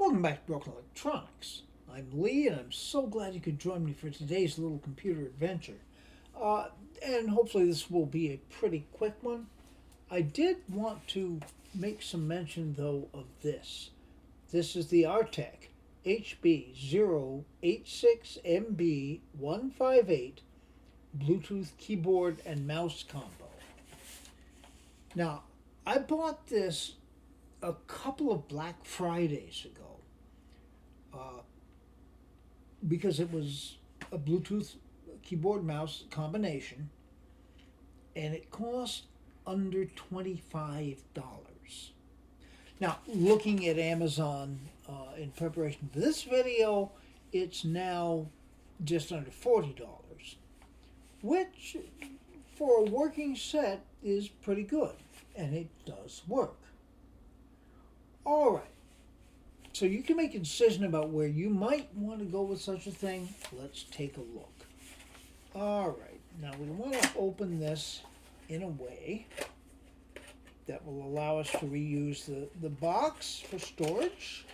Welcome back to Broken Electronics. I'm Lee, and I'm so glad you could join me for today's little computer adventure. Uh, and hopefully, this will be a pretty quick one. I did want to make some mention, though, of this. This is the Arteck HB086MB158 Bluetooth keyboard and mouse combo. Now, I bought this a couple of Black Fridays ago because it was a Bluetooth keyboard mouse combination, and it cost under $25. Now, looking at Amazon in preparation for this video, it's now just under $40, which for a working set is pretty good, and it does work. All right, so you can make a decision about where you might want to go with such a thing. Let's take a look. All right, now we want to open this in a way that will allow us to reuse the box for storage.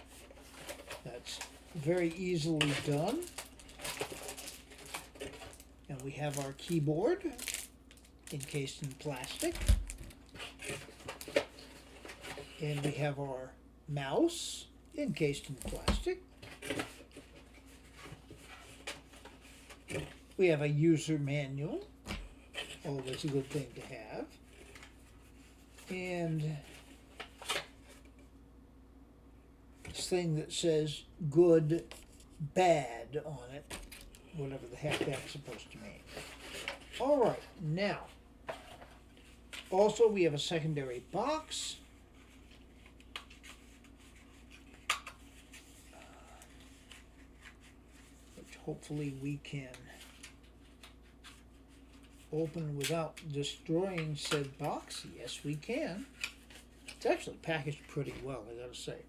That's very easily done. And we have our keyboard encased in plastic. And we have our mouse encased in plastic. We have a user manual, always a good thing to have. And this thing that says good, bad on it, whatever the heck that's supposed to mean. All right, now, also we have a secondary box. Which hopefully we can open without destroying said box. Yes, we can. It's actually packaged pretty well, I gotta say.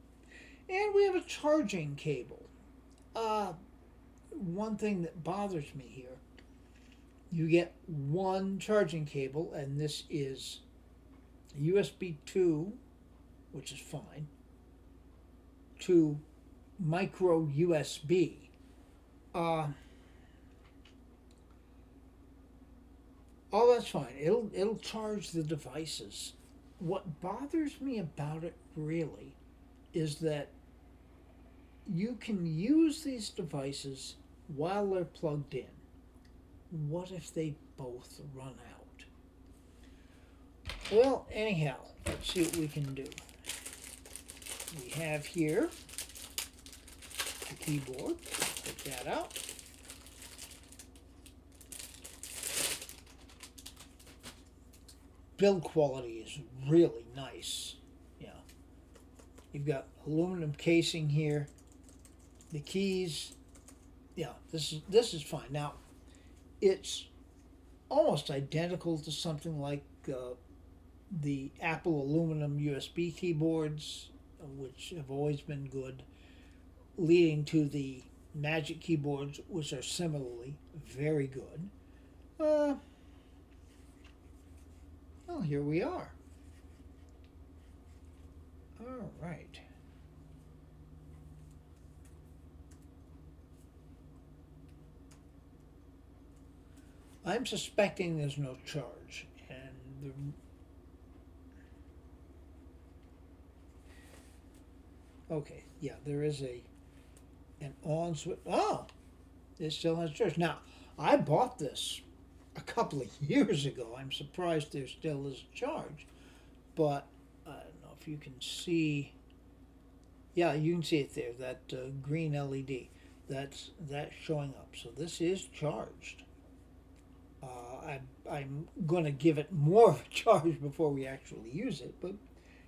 And we have a charging cable. One thing that bothers me here, you get one charging cable, and this is USB 2, which is fine, to micro USB. Oh, that's fine. It'll charge the devices. What bothers me about it really is that you can use these devices while they're plugged in. What if they both run out? Well, anyhow, let's see what we can do. We have here the keyboard. Take that out. Build quality is really nice. Yeah, you've got aluminum casing here. The keys, yeah, this is fine. Now, it's almost identical to something like the Apple aluminum USB keyboards, which have always been good, leading to the Magic keyboards, which are similarly very good. Well, here we are. All right. I'm suspecting there's no charge, and okay, yeah, there is an on switch. Oh, it still has charge. Now, I bought this a couple of years ago. I'm surprised there still is a charge, but I don't know if you can see. Yeah, you can see it there. That green LED. That's showing up. So this is charged. I'm going to give it more of a charge before we actually use it, but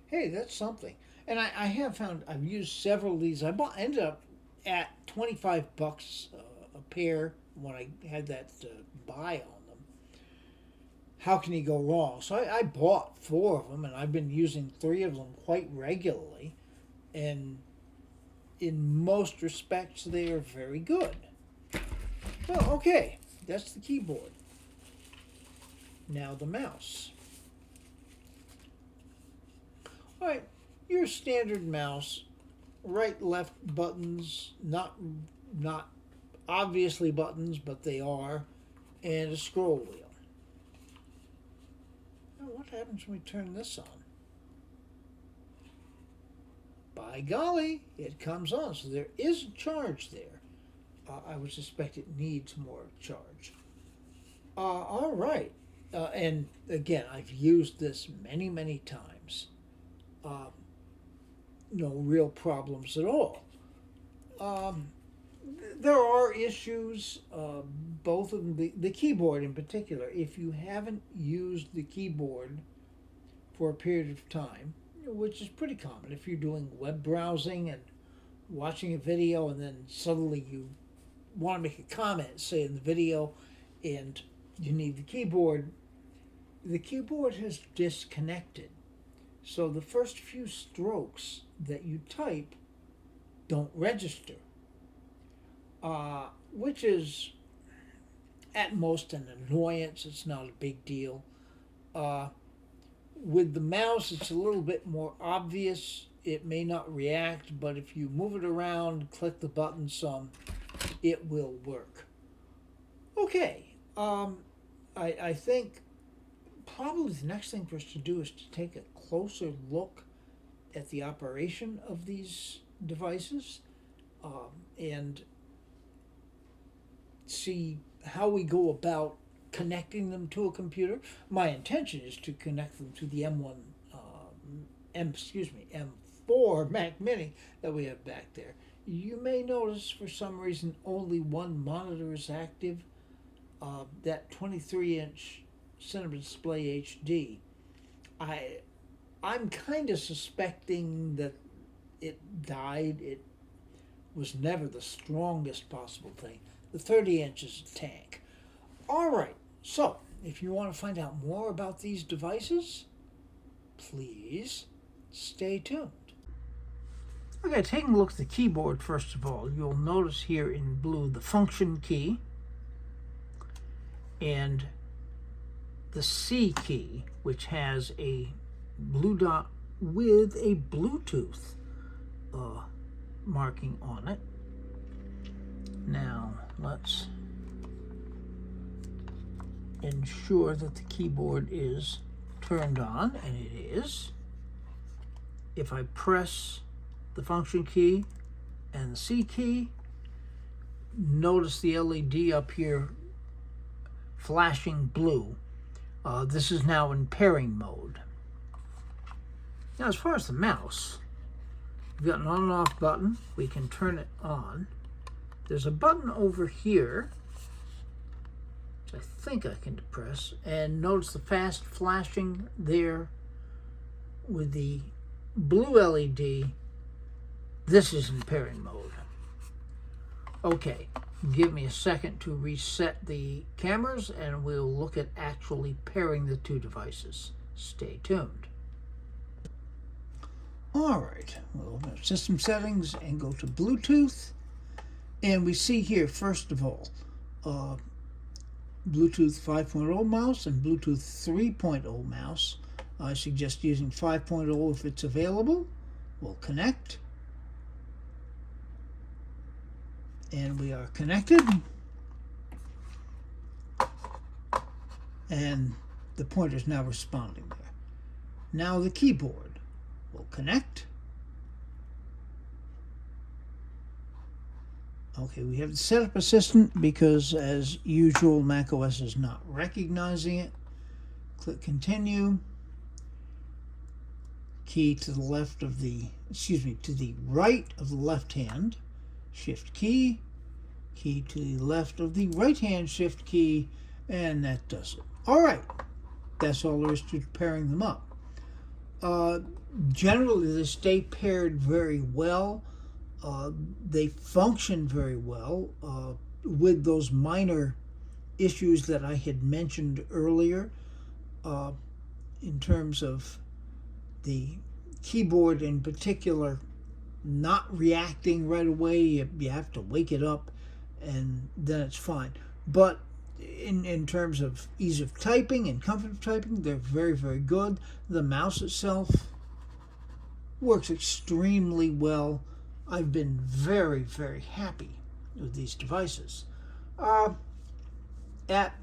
hey, that's something. And I have found I've used several of these. Ended up at $25 a pair when I had that buy on them. How can you go wrong? So I bought 4 of them, and I've been using 3 of them quite regularly, and in most respects they are very good. Well, okay, that's the keyboard. Now the mouse. All right, your standard mouse right left buttons, not obviously buttons, but they are, and a scroll wheel. Now what happens when we turn this on? By golly, it comes on. So there is a charge there. I would suspect it needs more charge. All right. And again, I've used this many, many times. No real problems at all. There are issues, both of them, the keyboard in particular. If you haven't used the keyboard for a period of time, which is pretty common if you're doing web browsing and watching a video and then suddenly you want to make a comment, say in the video, and you need the keyboard has disconnected. So the first few strokes that you type don't register, which is at most an annoyance. It's not a big deal. With the mouse, it's a little bit more obvious. It may not react, but if you move it around, click the button some, it will work. Okay, I think probably the next thing for us to do is to take a closer look at the operation of these devices and see how we go about connecting them to a computer. My intention is to connect them to the M4 Mac Mini that we have back there. You may notice for some reason only one monitor is active. That 23-inch Cinema Display HD. I'm kind of suspecting that it died. It was never the strongest possible thing. The 30-inch is a tank. All right. So, if you want to find out more about these devices, please stay tuned. Okay, taking a look at the keyboard first of all, you'll notice here in blue the function key and the C key, which has a blue dot with a Bluetooth marking on it. Now, let's ensure that the keyboard is turned on, and it is. If I press the function key and the C key, notice the LED up here flashing blue. This is now in pairing mode. Now, as far as the mouse, we've got an on and off button. We can turn it on. There's a button over here, which I think I can depress, and notice the fast flashing there with the blue LED. This is in pairing mode. Okay, give me a second to reset the cameras and we'll look at actually pairing the two devices. Stay tuned. All right, we'll go to system settings and go to Bluetooth. And we see here, first of all, Bluetooth 5.0 mouse and Bluetooth 3.0 mouse. I suggest using 5.0 if it's available. We'll connect. And we are connected. And the pointer is now responding there. Now the keyboard will connect. Okay, we have the setup assistant because, as usual, macOS is not recognizing it. Click continue. Key to the left of the, to the right of the left hand. Shift key. Key to the left of the right hand shift key. And that does it. All right. That's all there is to pairing them up. Generally, they stay paired very well. They function very well with those minor issues that I had mentioned earlier in terms of the keyboard in particular not reacting right away. You have to wake it up and then it's fine. But in terms of ease of typing and comfort of typing, they're very, very good. The mouse itself works extremely well. I've been very, very happy with these devices. Uh, at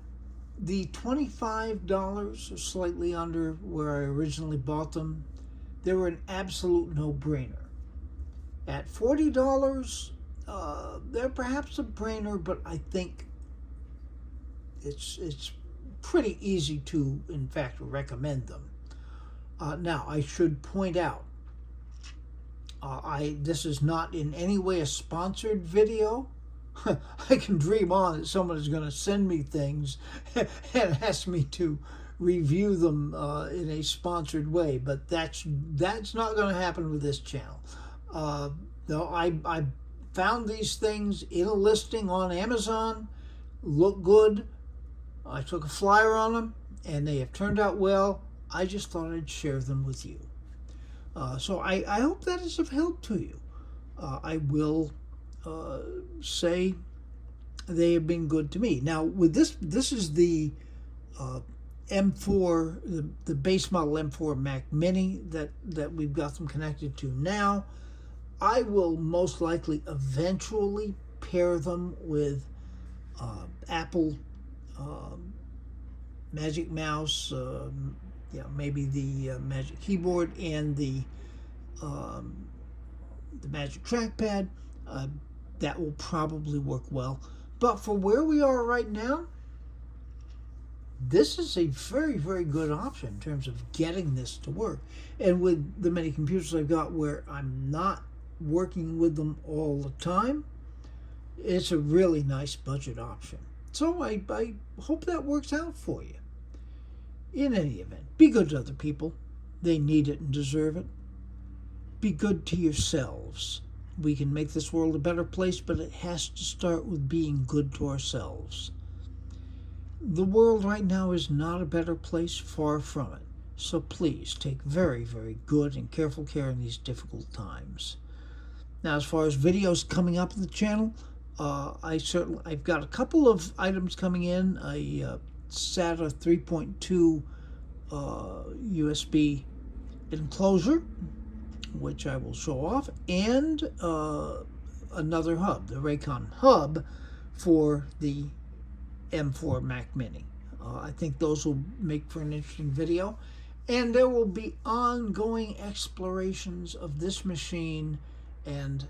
the $25 or slightly under where I originally bought them, they were an absolute no-brainer. At $40, they're perhaps a brainer, but I think it's pretty easy to, in fact, recommend them. Now, I should point out, this is not in any way a sponsored video. I can dream on that someone is going to send me things and ask me to review them in a sponsored way, but that's not going to happen with this channel. No, I found these things in a listing on Amazon, look good. I took a flyer on them, and they have turned out well. I just thought I'd share them with you. So I hope that is of help to you. I will say they have been good to me. Now, with this is the M4, the base model M4 Mac Mini that we've got them connected to now. I will most likely eventually pair them with Apple Magic Mouse, maybe the Magic Keyboard and the Magic Trackpad. That will probably work well. But for where we are right now, this is a very, very good option in terms of getting this to work. And with the many computers I've got where I'm not working with them all the time, it's a really nice budget option. So I hope that works out for you. In any event, be good to other people. They need it and deserve it. Be good to yourselves. We can make this world a better place, but it has to start with being good to ourselves. The world right now is not a better place, far from it. So please take very, very good and careful care in these difficult times. Now, as far as videos coming up on the channel, I've got a couple of items coming in. A SATA 3.2 USB enclosure, which I will show off, and another hub, the Raycon hub for the M4 Mac Mini. I think those will make for an interesting video, and there will be ongoing explorations of this machine and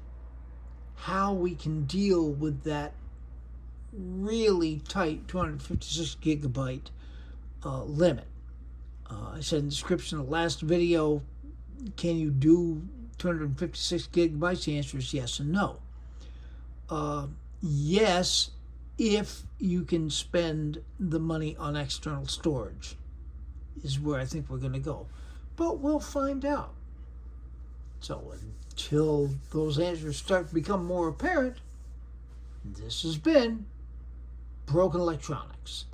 how we can deal with that really tight 256 gigabyte limit. I said in the description of the last video, can you do 256 gigabytes? The answer is yes and no. Yes, if you can spend the money on external storage, is where I think we're going to go. But we'll find out. So until those answers start to become more apparent, this has been Broken Electronics.